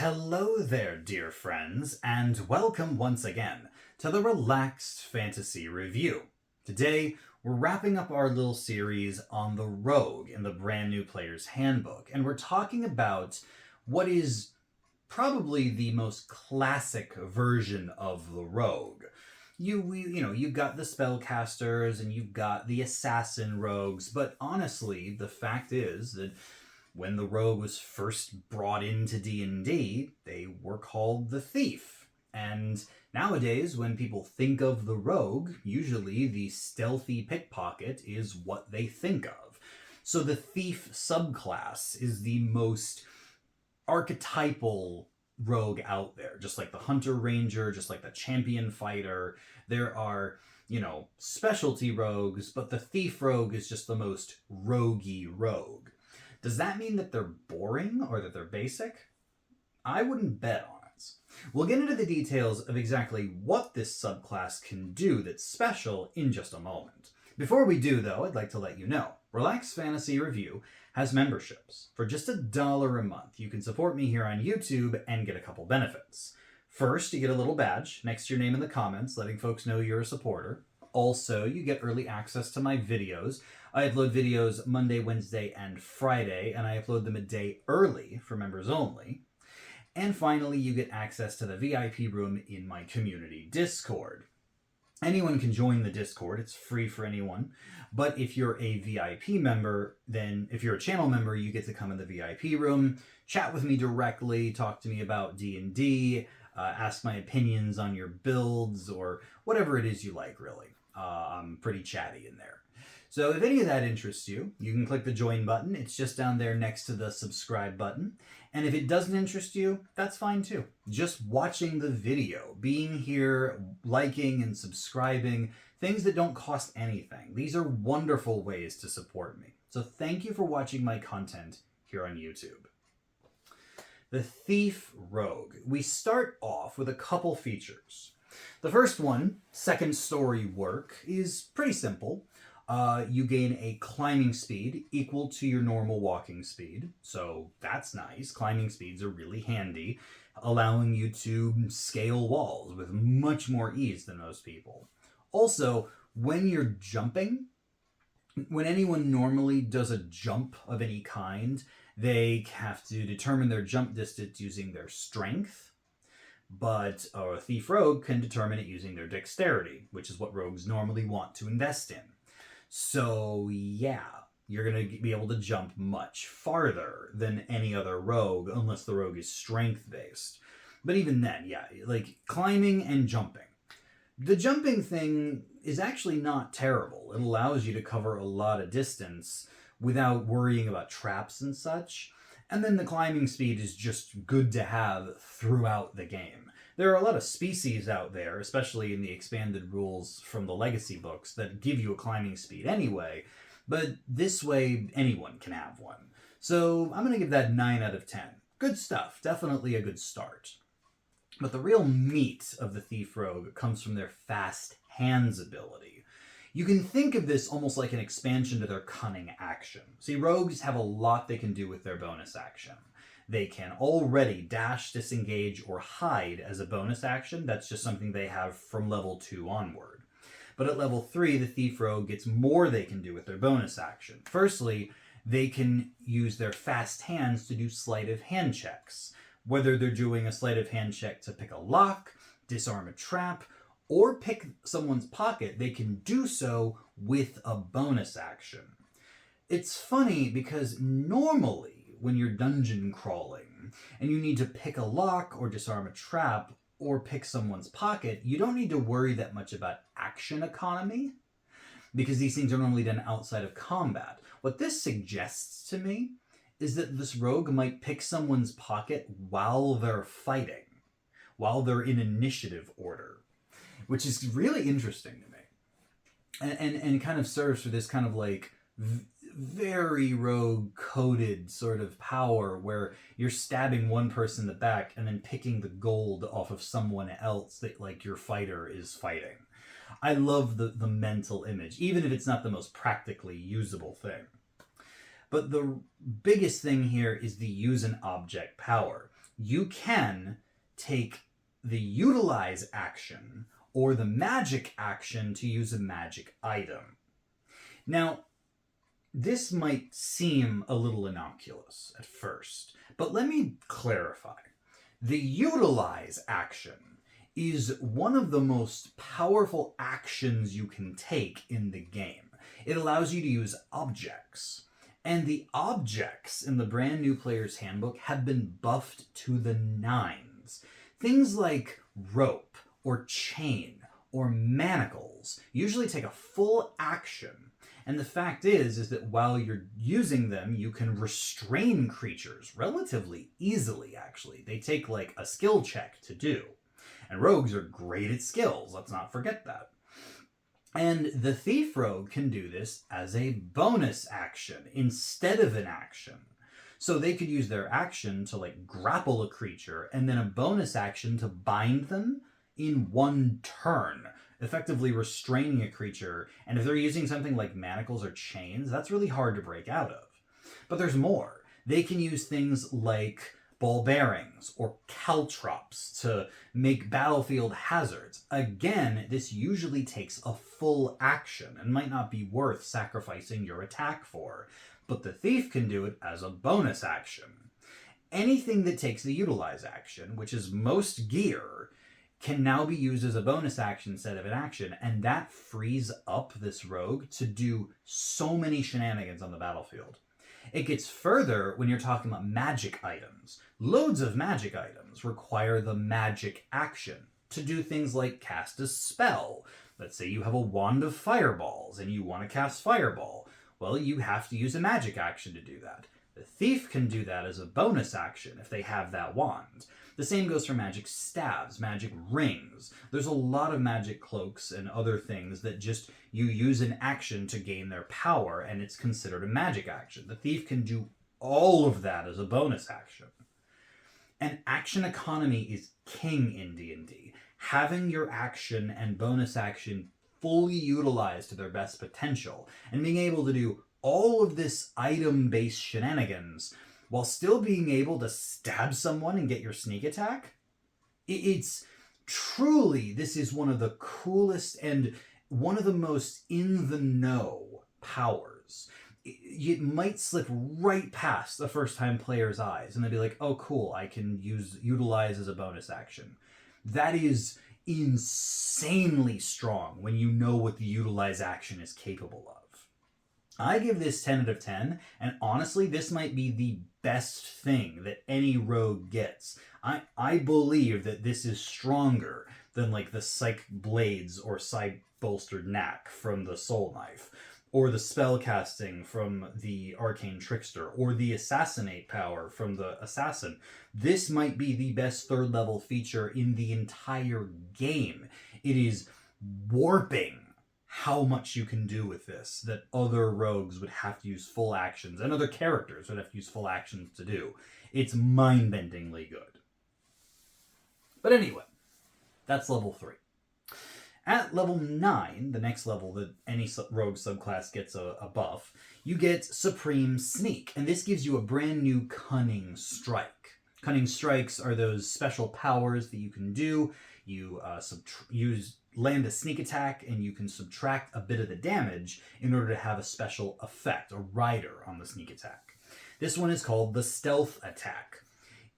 Hello there, dear friends, and welcome once again to the Relaxed Fantasy Review. Today, we're wrapping up our little series on the Rogue in the brand new Player's Handbook, and we're talking about what is probably the most classic version of the Rogue. You've got the spellcasters and you've got the assassin rogues, but honestly, the fact is that when the rogue was first brought into D&D, they were called the thief. And nowadays, when people think of the rogue, usually the stealthy pickpocket is what they think of. So the thief subclass is the most archetypal rogue out there. Just like the hunter ranger, just like the champion fighter. There are, specialty rogues, but the thief rogue is just the most roguey rogue. Does that mean that they're boring or that they're basic? I wouldn't bet on it. We'll get into the details of exactly what this subclass can do that's special in just a moment. Before we do, though, I'd like to let you know, Relaxed Fantasy Review has memberships. For just $1 a month, you can support me here on YouTube and get a couple benefits. First, you get a little badge next to your name in the comments, letting folks know you're a supporter. Also, you get early access to my videos. I upload videos Monday, Wednesday, and Friday, and I upload them a day early for members only. And finally, you get access to the VIP room in my community Discord. Anyone can join the Discord. It's free for anyone. But if you're a VIP member, then if you're a channel member, you get to come in the VIP room, chat with me directly, talk to me about D&D, ask my opinions on your builds, or whatever it is you like, really. I'm pretty chatty in there. So if any of that interests you, you can click the join button. It's just down there next to the subscribe button. And if it doesn't interest you, that's fine too. Just watching the video, being here, liking and subscribing, things that don't cost anything. These are wonderful ways to support me. So thank you for watching my content here on YouTube. The Thief Rogue. We start off with a couple features. The first one, second story work, is pretty simple. You gain a climbing speed equal to your normal walking speed, so that's nice. Climbing speeds are really handy, allowing you to scale walls with much more ease than most people. Also, when you're jumping, when anyone normally does a jump of any kind, they have to determine their jump distance using their strength. But a thief rogue can determine it using their dexterity, which is what rogues normally want to invest in. So yeah, you're going to be able to jump much farther than any other rogue, unless the rogue is strength-based. But even then, yeah, like climbing and jumping. The jumping thing is actually not terrible. It allows you to cover a lot of distance without worrying about traps and such. And then the climbing speed is just good to have throughout the game. There are a lot of species out there, especially in the expanded rules from the Legacy books, that give you a climbing speed anyway, but this way anyone can have one. So I'm going to give that 9 out of 10. Good stuff. Definitely a good start. But the real meat of the Thief Rogue comes from their Fast Hands ability. You can think of this almost like an expansion to their Cunning action. See, rogues have a lot they can do with their bonus action. They can already dash, disengage, or hide as a bonus action. That's just something they have from level 2 onward. But at level 3, the Thief Rogue gets more they can do with their bonus action. Firstly, they can use their fast hands to do sleight of hand checks. Whether they're doing a sleight of hand check to pick a lock, disarm a trap, or pick someone's pocket, they can do so with a bonus action. It's funny because normally, when you're dungeon crawling and you need to pick a lock or disarm a trap or pick someone's pocket, you don't need to worry that much about action economy because these things are normally done outside of combat. What this suggests to me is that this rogue might pick someone's pocket while they're fighting, while they're in initiative order, which is really interesting to me. And kind of serves for this kind of like very rogue-coded sort of power where you're stabbing one person in the back and then picking the gold off of someone else that like your fighter is fighting. I love the mental image, even if it's not the most practically usable thing. But the biggest thing here is the use an object power. you can take the utilize action or the magic action to use a magic item. Now, this might seem a little innocuous at first, but let me clarify. The utilize action is one of the most powerful actions you can take in the game. It allows you to use objects. And the objects in the brand new player's handbook have been buffed to the nines. Things like rope or chain or manacles usually take a full action. And the fact is that while you're using them, you can restrain creatures relatively easily, actually. They take like a skill check to do. And rogues are great at skills, let's not forget that. And the Thief Rogue can do this as a bonus action instead of an action. So they could use their action to like grapple a creature and then a bonus action to bind them in one turn, effectively restraining a creature. And if they're using something like manacles or chains, that's really hard to break out of. But there's more. They can use things like ball bearings or caltrops to make battlefield hazards. Again, this usually takes a full action and might not be worth sacrificing your attack for, but the thief can do it as a bonus action. Anything that takes the utilize action, which is most gear, can now be used as a bonus action instead of an action, and that frees up this rogue to do so many shenanigans on the battlefield. It gets further when you're talking about magic items. Loads of magic items require the magic action to do things like cast a spell. Let's say you have a wand of fireballs and you want to cast fireball. Well, you have to use a magic action to do that. The thief can do that as a bonus action if they have that wand. The same goes for magic staves, magic rings. There's a lot of magic cloaks and other things that just you use an action to gain their power, and it's considered a magic action. The thief can do all of that as a bonus action. And action economy is king in D&D. Having your action and bonus action fully utilized to their best potential, and being able to do all of this item-based shenanigans while still being able to stab someone and get your sneak attack. It's truly, this is one of the coolest and one of the most in-the-know powers. It might slip right past the first-time player's eyes, and they'd be like, oh, cool, I can utilize as a bonus action. That is insanely strong when you know what the utilize action is capable of. I give this 10 out of 10, and honestly, this might be the best thing that any rogue gets. I believe that this is stronger than like the Psych Blades or Side Bolstered Knack from the Soul Knife, or the spellcasting from the Arcane Trickster, or the Assassinate power from the Assassin. This might be the best third level feature in the entire game. It is warping how much you can do with this that other rogues would have to use full actions, and other characters would have to use full actions to do. It's mind-bendingly good. But anyway, that's level 3. At level 9, the next level that any rogue subclass gets a buff, you get Supreme Sneak, and this gives you a brand new Cunning Strike. Cunning Strikes are those special powers that you can do. You land a sneak attack, and you can subtract a bit of the damage in order to have a special effect, a rider on the sneak attack. This one is called the Stealth Attack.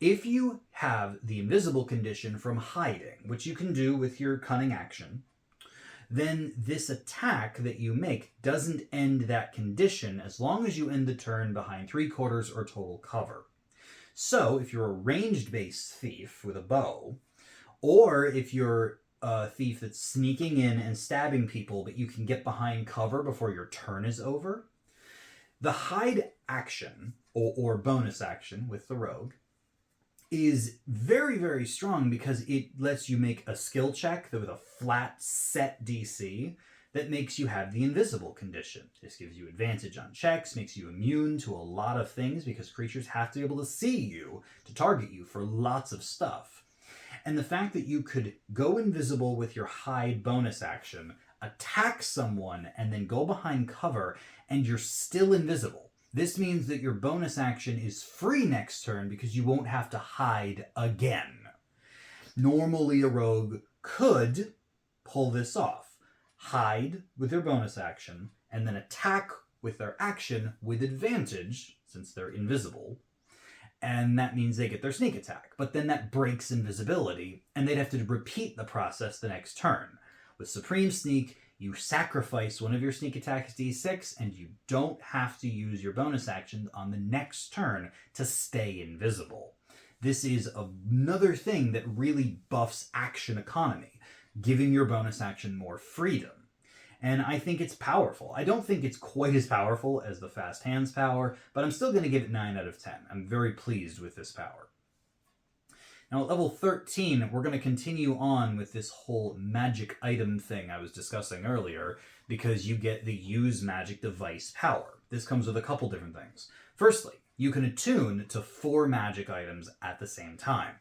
If you have the invisible condition from hiding, which you can do with your cunning action, then this attack that you make doesn't end that condition as long as you end the turn behind 3/4 or total cover. So if you're a ranged-based thief with a bow, or if you're a thief that's sneaking in and stabbing people, but you can get behind cover before your turn is over, the hide action, or bonus action with the rogue, is very, very strong because it lets you make a skill check with a flat set DC that makes you have the invisible condition. This gives you advantage on checks, makes you immune to a lot of things because creatures have to be able to see you to target you for lots of stuff. And the fact that you could go invisible with your hide bonus action, attack someone, and then go behind cover, and you're still invisible. This means that your bonus action is free next turn because you won't have to hide again. Normally a rogue could pull this off. Hide with their bonus action, and then attack with their action with advantage, since they're invisible. And that means they get their sneak attack. But then that breaks invisibility, and they'd have to repeat the process the next turn. With Supreme Sneak, you sacrifice one of your sneak attacks d6, and you don't have to use your bonus action on the next turn to stay invisible. This is another thing that really buffs action economy, giving your bonus action more freedom. And I think it's powerful. I don't think it's quite as powerful as the Fast Hands power, but I'm still going to give it 9 out of 10. I'm very pleased with this power. Now at level 13, we're going to continue on with this whole magic item thing I was discussing earlier, because you get the Use Magic Device power. This comes with a couple different things. Firstly, you can attune to 4 magic items at the same time.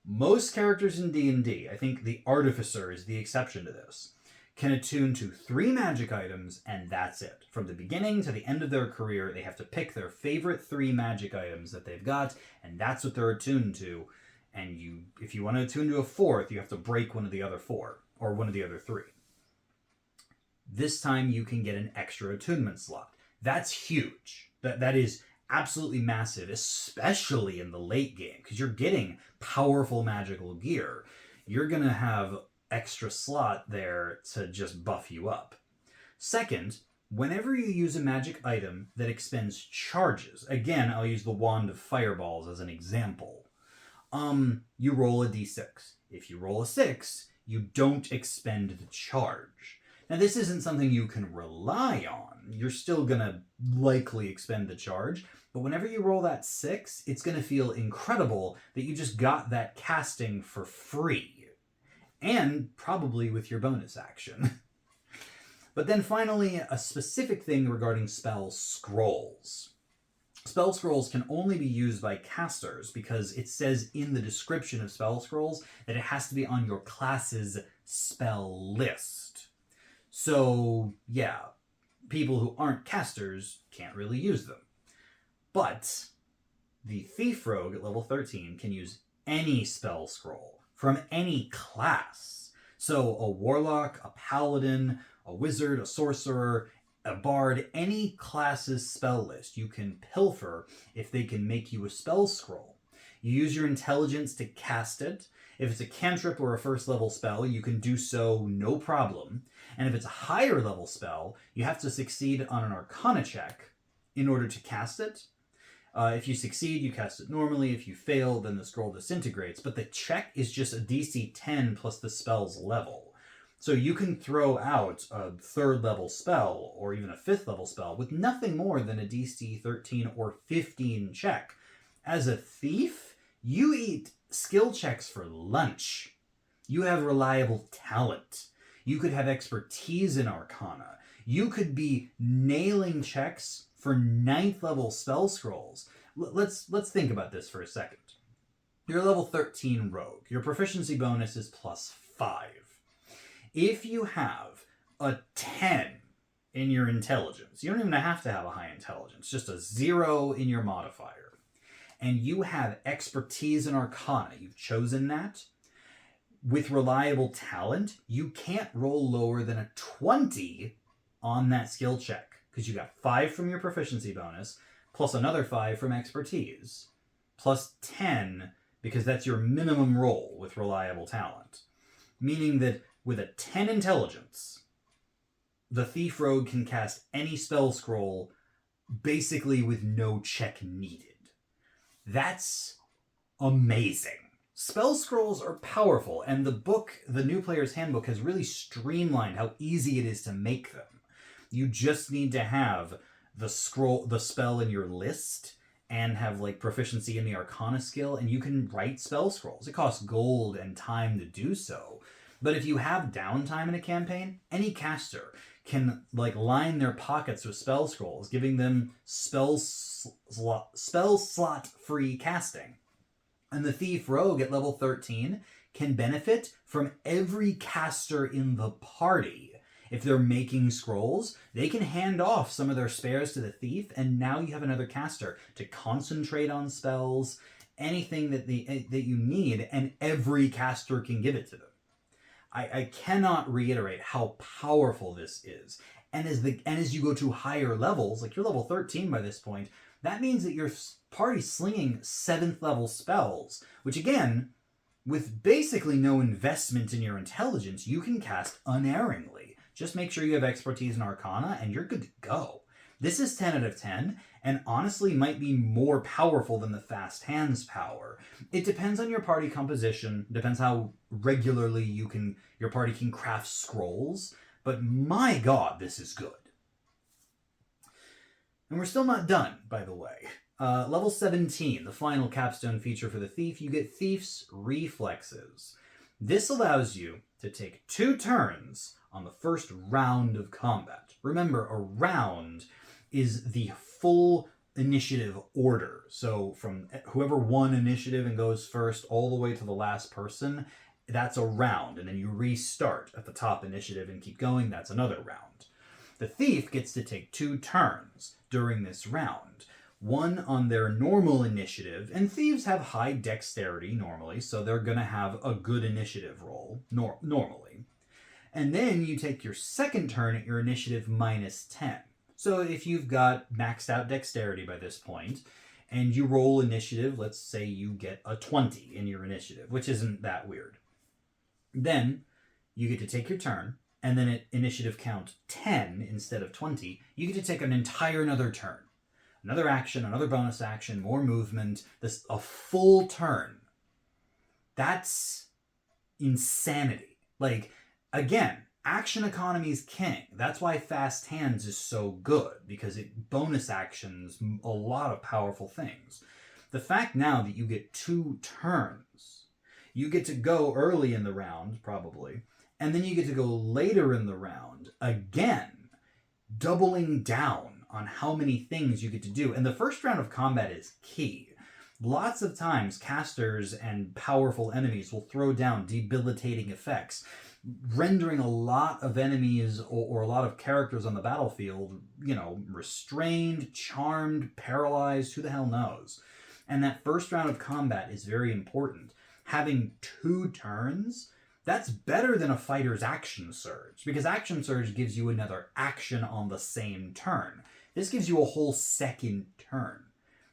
Most characters in D&D, I think the Artificer is the exception to this, can attune to 3 magic items, and that's it. From the beginning to the end of their career, they have to pick their favorite 3 magic items that they've got, and that's what they're attuned to. And if you want to attune to a 4th, you have to break one of the other 4, or one of the other 3. This time you can get an extra attunement slot. That's huge. That is absolutely massive, especially in the late game, because you're getting powerful magical gear. You're going to have extra slot there to just buff you up. Second, whenever you use a magic item that expends charges, again, I'll use the Wand of Fireballs as an example, you roll a d6. If you roll a 6, you don't expend the charge. Now, this isn't something you can rely on. You're still going to likely expend the charge, but whenever you roll that 6, it's going to feel incredible that you just got that casting for free. And probably with your bonus action. But then finally, a specific thing regarding spell scrolls. Spell scrolls can only be used by casters because it says in the description of spell scrolls that it has to be on your class's spell list. So, yeah, people who aren't casters can't really use them. But the Thief Rogue at level 13 can use any spell scroll from any class. So a warlock, a paladin, a wizard, a sorcerer, a bard, any class's spell list you can pilfer if they can make you a spell scroll. You use your intelligence to cast it. If it's a cantrip or a first level spell, you can do so no problem. And if it's a higher level spell, you have to succeed on an Arcana check in order to cast it. If you succeed, you cast it normally. If you fail, then the scroll disintegrates. But the check is just a DC 10 plus the spell's level. So you can throw out a 3rd level spell or even a 5th level spell with nothing more than a DC 13 or 15 check. As a thief, you eat skill checks for lunch. You have reliable talent. You could have expertise in Arcana. You could be nailing checks for 9th level spell scrolls. Let's think about this for a second. You're a level 13 rogue. Your proficiency bonus is +5. If you have a 10 in your intelligence, you don't even have to have a high intelligence, just a 0 in your modifier, and you have expertise in Arcana, you've chosen that, with reliable talent, you can't roll lower than a 20 on that skill check. Because you got 5 from your proficiency bonus, plus another 5 from expertise, plus 10, because that's your minimum roll with reliable talent. Meaning that with a 10 intelligence, the Thief Rogue can cast any spell scroll basically with no check needed. That's amazing. Spell scrolls are powerful, and the book, the New Player's Handbook, has really streamlined how easy it is to make them. You just need to have the spell in your list and have like proficiency in the Arcana skill, and you can write spell scrolls. It costs gold and time to do so. But if you have downtime in a campaign, any caster can like line their pockets with spell scrolls, giving them spell slot free casting. And the Thief Rogue at level 13 can benefit from every caster in the party. If they're making scrolls, they can hand off some of their spares to the thief, and now you have another caster to concentrate on spells, anything that you need, and every caster can give it to them. I cannot reiterate how powerful this is. And as you go to higher levels, like you're level 13 by this point, that means that your party's slinging 7th level spells, which again, with basically no investment in your intelligence, you can cast unerringly. Just make sure you have expertise in Arcana and you're good to go. This is 10 out of 10, and honestly might be more powerful than the Fast Hands power. It depends on your party composition, depends how regularly your party can craft scrolls, but my god, this is good. And we're still not done, by the way. Level 17, the final capstone feature for the Thief, you get Thief's Reflexes. This allows you to take 2 turns on the first round of combat. Remember, a round is the full initiative order. So from whoever won initiative and goes first all the way to the last person, that's a round. And then you restart at the top initiative and keep going, that's another round. The Thief gets to take 2 turns during this round. One on their normal initiative, and thieves have high dexterity normally, so they're going to have a good initiative roll normally. And then you take your second turn at your initiative -10. So if you've got maxed out dexterity by this point, and you roll initiative, let's say you get a 20 in your initiative, which isn't that weird. Then you get to take your turn, and then at initiative count 10 instead of 20, you get to take an entire another turn. Another action, another bonus action, more movement, a full turn. That's insanity. Like, again, action economy is king. That's why Fast Hands is so good, because it bonus actions a lot of powerful things. The fact now that you get 2 turns, you get to go early in the round, probably, and then you get to go later in the round, again, doubling down on how many things you get to do. And the first round of combat is key. Lots of times, casters and powerful enemies will throw down debilitating effects, rendering a lot of enemies or a lot of characters on the battlefield, restrained, charmed, paralyzed, who the hell knows. And that first round of combat is very important. Having 2 turns, that's better than a fighter's action surge, because action surge gives you another action on the same turn. This gives you a whole second turn.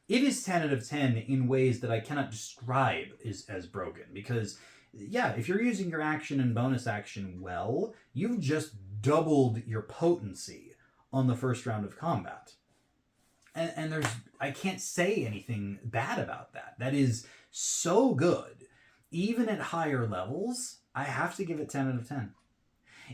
It is 10 out of 10 in ways that I cannot describe as broken, because, yeah, if you're using your action and bonus action well, you've just doubled your potency on the first round of combat. And I can't say anything bad about that. That is so good. Even at higher levels, I have to give it 10 out of 10.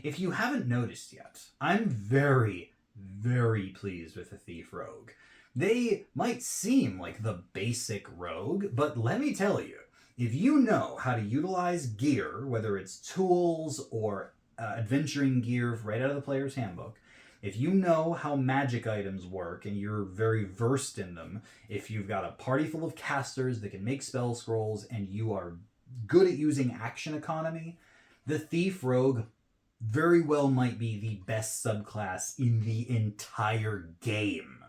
If you haven't noticed yet, I'm very, very pleased with the Thief Rogue. They might seem like the basic rogue, but let me tell you, if you know how to utilize gear, whether it's tools or adventuring gear right out of the player's handbook, if you know how magic items work and you're very versed in them, if you've got a party full of casters that can make spell scrolls and you are good at using action economy, the Thief Rogue very well might be the best subclass in the entire game.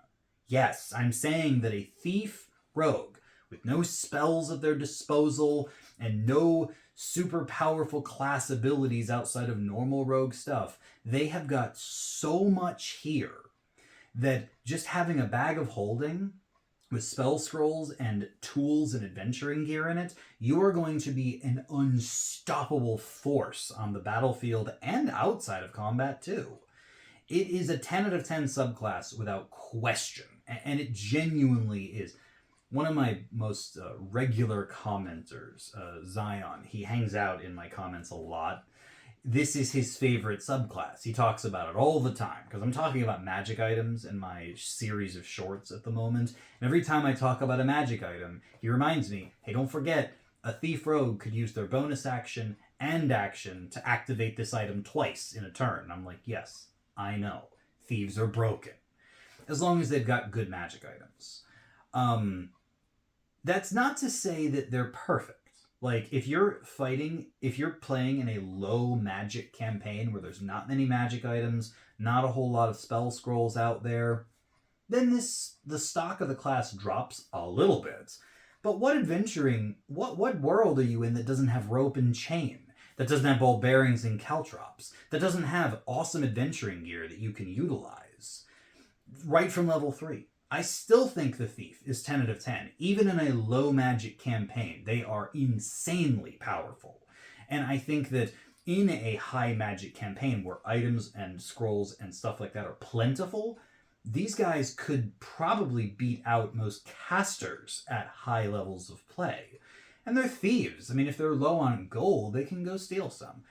Yes, I'm saying that a Thief Rogue with no spells at their disposal and no super powerful class abilities outside of normal rogue stuff, they have got so much here that just having a bag of holding with spell scrolls and tools and adventuring gear in it, you are going to be an unstoppable force on the battlefield and outside of combat too. It is a 10 out of 10 subclass without question, and it genuinely is. One of my most regular commenters, Zion, he hangs out in my comments a lot. This is his favorite subclass. He talks about it all the time, because I'm talking about magic items in my series of shorts at the moment. And every time I talk about a magic item, he reminds me, hey, don't forget, a Thief Rogue could use their bonus action and action to activate this item twice in a turn. And I'm like, yes, I know. Thieves are broken. As long as they've got good magic items. That's not to say that they're perfect. Like, if you're playing in a low magic campaign where there's not many magic items, not a whole lot of spell scrolls out there, then the stock of the class drops a little bit. But what world are you in that doesn't have rope and chain? That doesn't have ball bearings and caltrops? That doesn't have awesome adventuring gear that you can utilize? Right from level 3. I still think the Thief is 10 out of 10. Even in a low magic campaign, they are insanely powerful. And I think that in a high magic campaign where items and scrolls and stuff like that are plentiful, these guys could probably beat out most casters at high levels of play. And they're thieves. I mean, if they're low on gold, they can go steal some.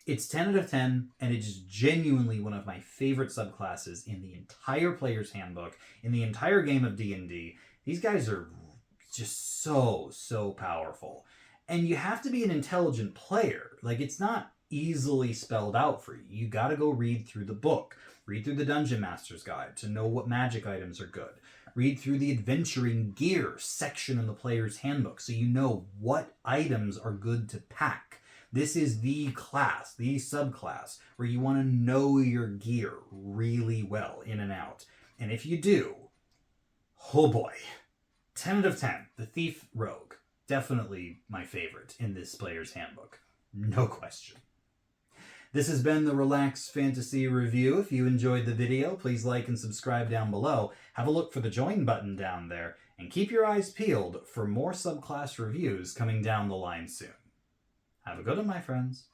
It's 10 out of 10, and it's genuinely one of my favorite subclasses in the entire player's handbook, in the entire game of D&D. These guys are just so powerful. And you have to be an intelligent player. Like, it's not easily spelled out for you. You gotta go read through the book. Read through the Dungeon Master's Guide to know what magic items are good. Read through the adventuring gear section in the player's handbook so you know what items are good to pack. This is the class, the subclass, where you want to know your gear really well in and out. And if you do, oh boy, 10 out of 10. The Thief Rogue, definitely my favorite in this player's handbook. No question. This has been the Relaxed Fantasy Review. If you enjoyed the video, please like and subscribe down below. Have a look for the join button down there, and keep your eyes peeled for more subclass reviews coming down the line soon. Have a good one, my friends.